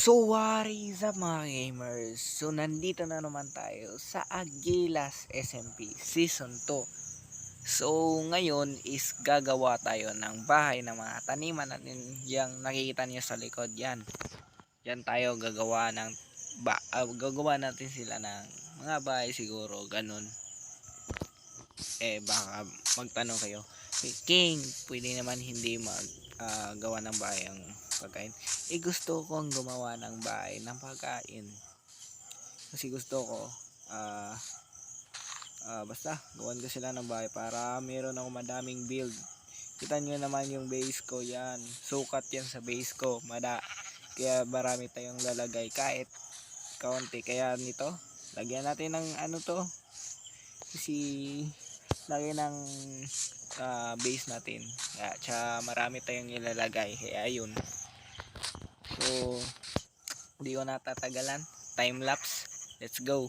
So what is up mga gamers? So nandito na naman tayo sa Agilas SMP Season 2. So ngayon is gagawa tayo ng bahay ng mga taniman natin. Yang nakikita niyo sa likod yan. Yan tayo gagawa ng gagawa natin sila ng mga bahay siguro ganun. Baka magtanong kayo, King, pwede naman hindi gawa ng bahay ang pagkain. Gusto kong gumawa ng bahay ng pagkain kasi gusto ko basta gawan ko sila ng bahay para meron ako madaming build. Kita nyo naman yung base ko, yan sukat yan sa base ko, kaya marami tayong lalagay kahit kaunti. Kaya nito lagyan natin ng ano to, kasi lagay ng base natin, tsaka marami tayong ilalagay, kaya ayun. So hindi ko natatagalan, time lapse, let's go.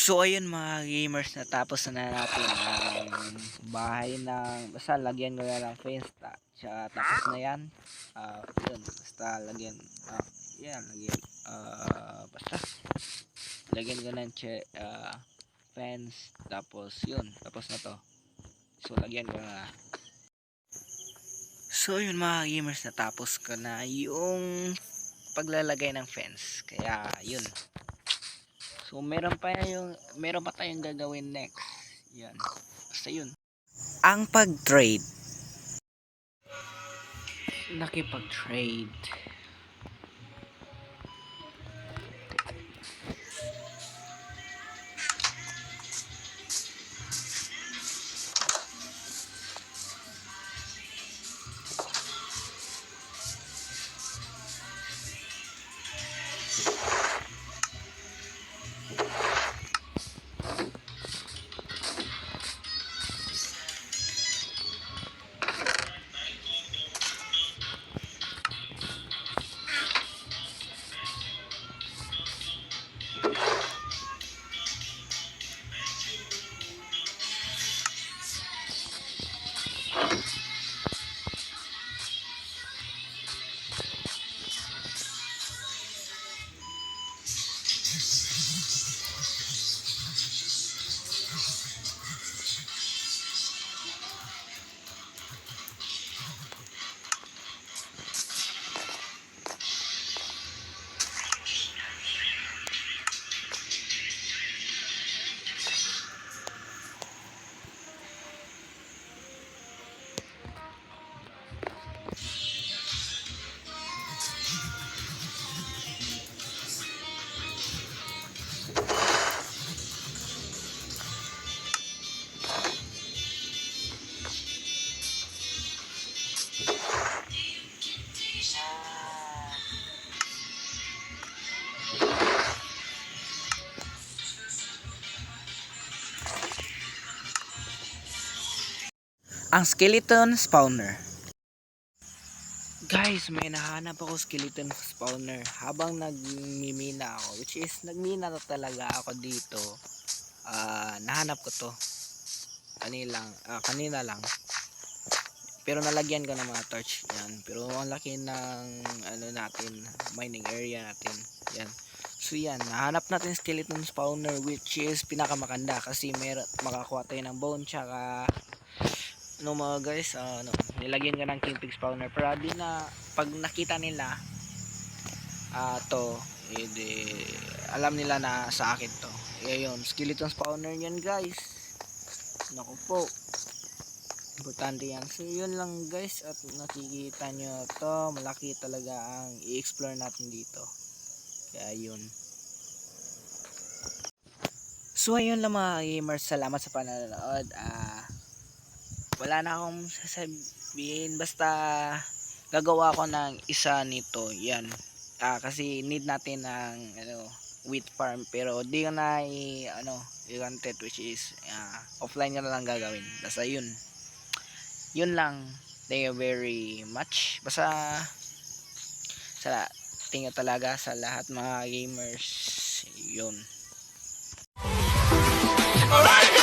So ayun mga gamers, natapos na natin ang bahay ng, basta lagyan ko na lang fence tapos na yan. Yun, basta lagyan, yan, lagyan, basta lagyan ko ng fence, tapos yun, tapos na to. So lagyan ko na. So yun mga gamers, natapos ko na yung paglalagay ng fence, kaya yun. So meron pa tayong gagawin next. Yan. Basta yun. Ang pag-trade. Nakipag-trade. Ang skeleton spawner. Guys, may nahanap ako skeleton spawner habang nagmimina ako, which is nagmina na talaga ako dito. Nahanap ko to kanina lang, pero nalagyan ko ng mga torch yan. Pero ang laki ng natin, mining area natin yan. So yan, nahanap natin skeleton spawner, which is pinakamakanda kasi makakuha tayo ng bone, tsaka mga guys, nilagyan ko ng king pig spawner para di na pag nakita nila to, alam nila na sa akin to. Yun, skeleton spawner yan guys. Naku po, importante yan. So yun lang guys, at nakikita nyo to, malaki talaga ang i-explore natin dito, kaya yun. So ayun lang mga gamers, salamat sa panonood. Wala na akong sasabihin, basta gagawa ko ng isa nito yan. Kasi need natin ng wheat farm, pero di ko na i-content, which is offline ko na lang gagawin. Basta yun lang. Thank you very much. Basta thank you talaga sa lahat mga gamers. Yun. Alright.